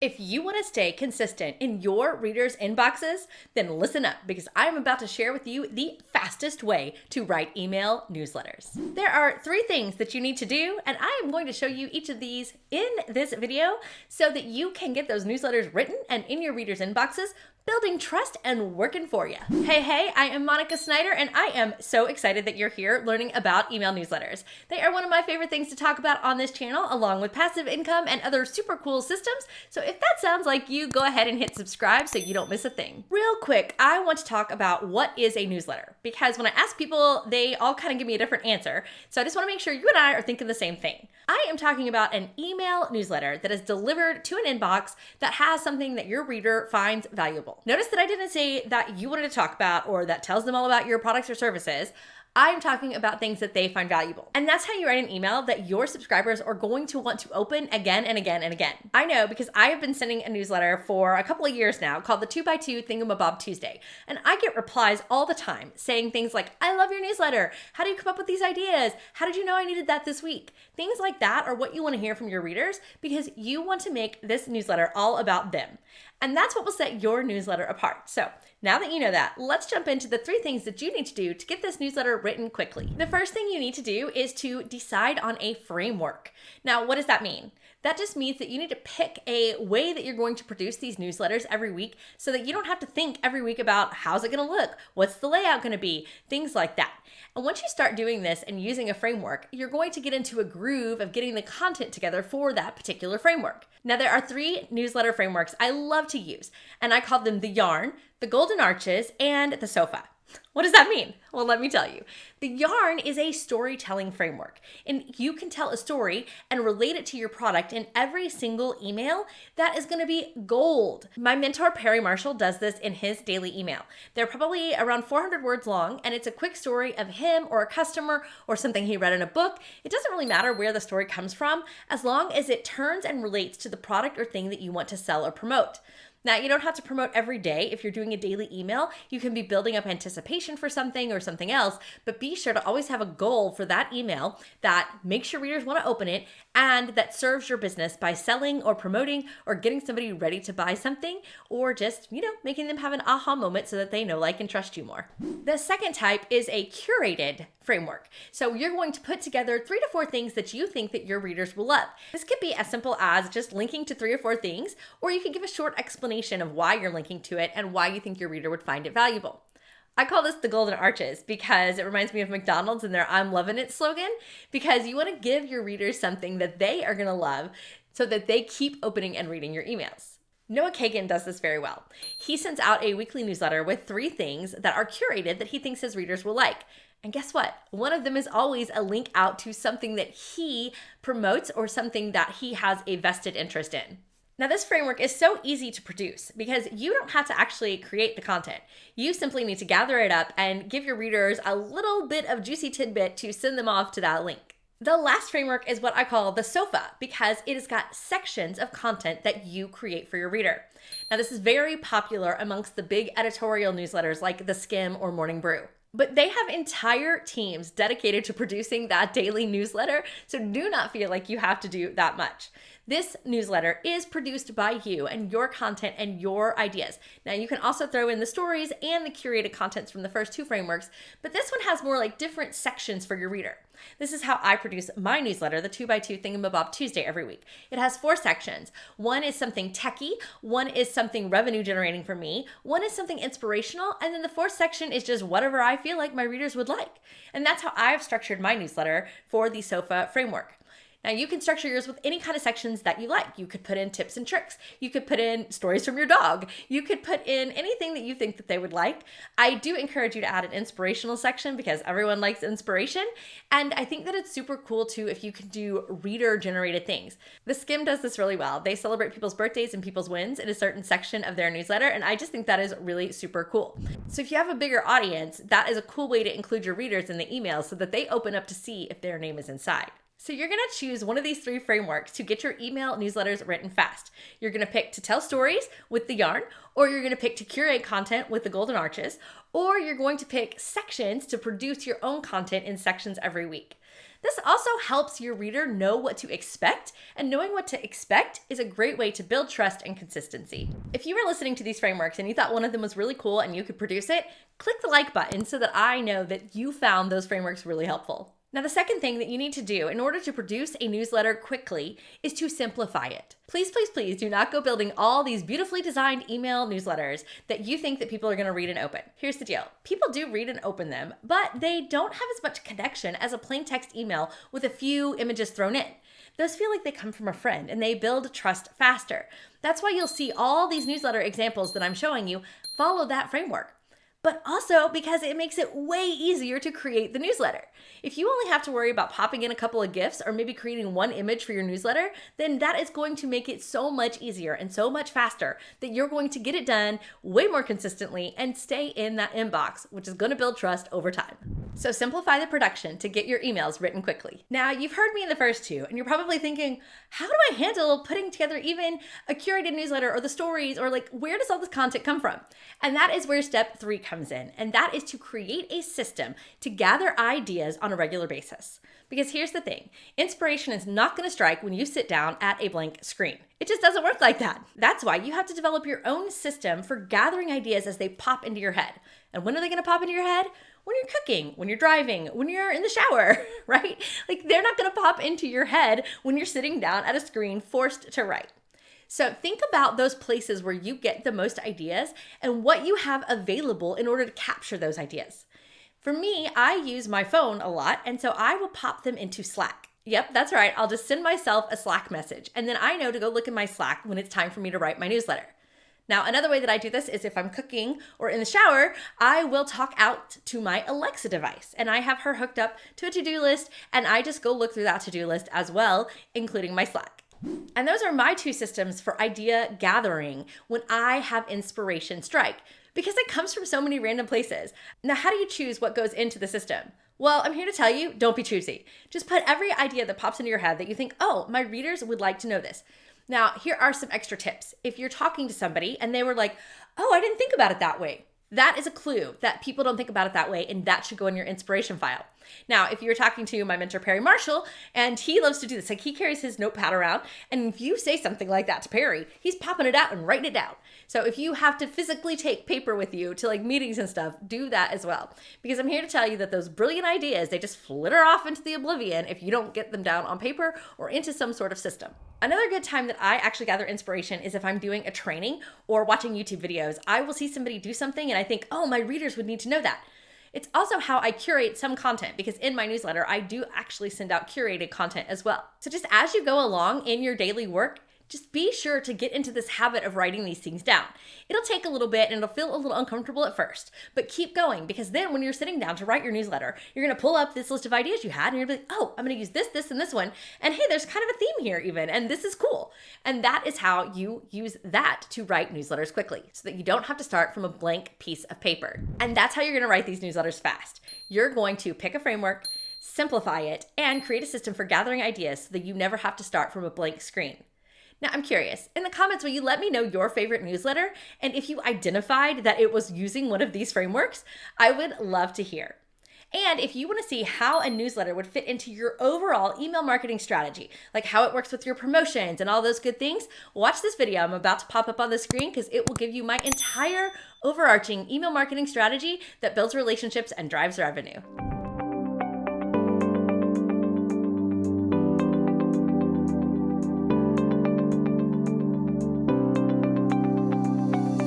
If you want to stay consistent in your readers' inboxes, then listen up because I am about to share with you the fastest way to write email newsletters. There are 3 things that you need to do, and I am going to show you each of these in this video so that you can get those newsletters written and in your readers' inboxes, building trust and working for you. Hey, I am Monica Snyder, and I am so excited that you're here learning about email newsletters. They are one of my favorite things to talk about on this channel, along with passive income and other super cool systems. So if that sounds like you, go ahead and hit subscribe so you don't miss a thing. Real quick, I want to talk about what is a newsletter, because when I ask people, they all kind of give me a different answer. So I just want to make sure you and I are thinking the same thing. I am talking about an email newsletter that is delivered to an inbox that has something that your reader finds valuable. Notice that I didn't say that you wanted to talk about or that tells them all about your products or services. I'm talking about things that they find valuable. And that's how you write an email that your subscribers are going to want to open again and again and again. I know because I have been sending a newsletter for a couple of years now called the 2x2 Thingamabob Tuesday. And I get replies all the time saying things like, I love your newsletter. How do you come up with these ideas? How did you know I needed that this week? Things like that are what you want to hear from your readers because you want to make this newsletter all about them. And that's what will set your newsletter apart. So now that you know that, let's jump into the 3 things that you need to do to get this newsletter written quickly. The first thing you need to do is to decide on a framework. Now, what does that mean? That just means that you need to pick a way that you're going to produce these newsletters every week so that you don't have to think every week about how's it going to look, what's the layout going to be, things like that. And once you start doing this and using a framework, you're going to get into a groove of getting the content together for that particular framework. Now, there are 3 newsletter frameworks I love to use, and I call them the Yarn, the Golden Arches, and the SOFA. What does that mean? Well, let me tell you. The Yarn is a storytelling framework, and you can tell a story and relate it to your product in every single email. That is going to be gold. My mentor, Perry Marshall, does this in his daily email. They're probably around 400 words long, and it's a quick story of him or a customer or something he read in a book. It doesn't really matter where the story comes from, as long as it turns and relates to the product or thing that you want to sell or promote. Now, you don't have to promote every day. If you're doing a daily email, you can be building up anticipation for something or something else, but be sure to always have a goal for that email that makes your readers want to open it and that serves your business by selling or promoting or getting somebody ready to buy something, or just, making them have an aha moment so that they know, like, and trust you more. The second type is a curated framework. So you're going to put together 3 to 4 things that you think that your readers will love. This could be as simple as just linking to 3 or 4 things, or you can give a short explanation of why you're linking to it and why you think your reader would find it valuable. I call this the Golden Arches because it reminds me of McDonald's and their I'm loving it slogan, because you want to give your readers something that they are going to love so that they keep opening and reading your emails. Noah Kagan does this very well. He sends out a weekly newsletter with 3 things that are curated that he thinks his readers will like. And guess what? One of them is always a link out to something that he promotes or something that he has a vested interest in. Now, this framework is so easy to produce because you don't have to actually create the content. You simply need to gather it up and give your readers a little bit of juicy tidbit to send them off to that link. The last framework is what I call the SOFA because it has got sections of content that you create for your reader. Now, this is very popular amongst the big editorial newsletters like The Skim or Morning Brew. But they have entire teams dedicated to producing that daily newsletter, so do not feel like you have to do that much. This newsletter is produced by you and your content and your ideas. Now, you can also throw in the stories and the curated contents from the first 2 frameworks, but this one has more like different sections for your reader. This is how I produce my newsletter, the 2x2 Thingamabob Tuesday every week. It has 4 sections. One is something techie, one is something revenue generating for me, one is something inspirational, and then the 4th section is just whatever I feel like my readers would like. And that's how I've structured my newsletter for the SOFA framework. Now, you can structure yours with any kind of sections that you like. You could put in tips and tricks. You could put in stories from your dog. You could put in anything that you think that they would like. I do encourage you to add an inspirational section because everyone likes inspiration. And I think that it's super cool too if you can do reader-generated things. The Skim does this really well. They celebrate people's birthdays and people's wins in a certain section of their newsletter, and I just think that is really super cool. So if you have a bigger audience, that is a cool way to include your readers in the email so that they open up to see if their name is inside. So you're going to choose one of these 3 frameworks to get your email newsletters written fast. You're going to pick to tell stories with the Yarn, or you're going to pick to curate content with the Golden Arches, or you're going to pick sections to produce your own content in sections every week. This also helps your reader know what to expect, and knowing what to expect is a great way to build trust and consistency. If you were listening to these frameworks and you thought one of them was really cool and you could produce it, click the like button so that I know that you found those frameworks really helpful. Now, the second thing that you need to do in order to produce a newsletter quickly is to simplify it. Please, please, please do not go building all these beautifully designed email newsletters that you think that people are going to read and open. Here's the deal. People do read and open them, but they don't have as much connection as a plain text email with a few images thrown in. Those feel like they come from a friend and they build trust faster. That's why you'll see all these newsletter examples that I'm showing you follow that framework. But also because it makes it way easier to create the newsletter. If you only have to worry about popping in a couple of GIFs or maybe creating one image for your newsletter, then that is going to make it so much easier and so much faster that you're going to get it done way more consistently and stay in that inbox, which is going to build trust over time. So simplify the production to get your emails written quickly. Now, you've heard me in the first two, and you're probably thinking, how do I handle putting together even a curated newsletter or the stories, or like, where does all this content come from? And that is where step 3 comes in, and that is to create a system to gather ideas on a regular basis. Because here's the thing, inspiration is not going to strike when you sit down at a blank screen. It just doesn't work like that. That's why you have to develop your own system for gathering ideas as they pop into your head. And when are they going to pop into your head? When you're cooking, when you're driving, when you're in the shower, right? Like, they're not going to pop into your head when you're sitting down at a screen forced to write. So think about those places where you get the most ideas and what you have available in order to capture those ideas. For me, I use my phone a lot, and so I will pop them into Slack. Yep, that's right. I'll just send myself a Slack message, and then I know to go look in my Slack when it's time for me to write my newsletter. Now, another way that I do this is if I'm cooking or in the shower, I will talk out to my Alexa device, and I have her hooked up to a to-do list, and I just go look through that to-do list as well, including my Slack. And those are my two systems for idea gathering when I have inspiration strike, because it comes from so many random places. Now, how do you choose what goes into the system? Well, I'm here to tell you, don't be choosy. Just put every idea that pops into your head that you think, oh, my readers would like to know this. Now, here are some extra tips. If you're talking to somebody and they were like, oh, I didn't think about it that way, that is a clue that people don't think about it that way, and that should go in your inspiration file. Now, if you're talking to my mentor, Perry Marshall, and he loves to do this, like he carries his notepad around, and if you say something like that to Perry, he's popping it out and writing it down. So if you have to physically take paper with you to like meetings and stuff, do that as well. Because I'm here to tell you that those brilliant ideas, they just flitter off into the oblivion if you don't get them down on paper or into some sort of system. Another good time that I actually gather inspiration is if I'm doing a training or watching YouTube videos. I will see somebody do something and I think, oh, my readers would need to know that. It's also how I curate some content, because in my newsletter, I do actually send out curated content as well. So just as you go along in your daily work, just be sure to get into this habit of writing these things down. It'll take a little bit and it'll feel a little uncomfortable at first, but keep going, because then when you're sitting down to write your newsletter, you're gonna pull up this list of ideas you had and you're gonna be like, oh, I'm gonna use this, this, and this one. And hey, there's kind of a theme here even, and this is cool. And that is how you use that to write newsletters quickly, so that you don't have to start from a blank piece of paper. And that's how you're gonna write these newsletters fast. You're going to pick a framework, simplify it, and create a system for gathering ideas so that you never have to start from a blank screen. Now, I'm curious, in the comments, will you let me know your favorite newsletter? And if you identified that it was using one of these frameworks, I would love to hear. And if you want to see how a newsletter would fit into your overall email marketing strategy, like how it works with your promotions and all those good things, watch this video I'm about to pop up on the screen, because it will give you my entire overarching email marketing strategy that builds relationships and drives revenue.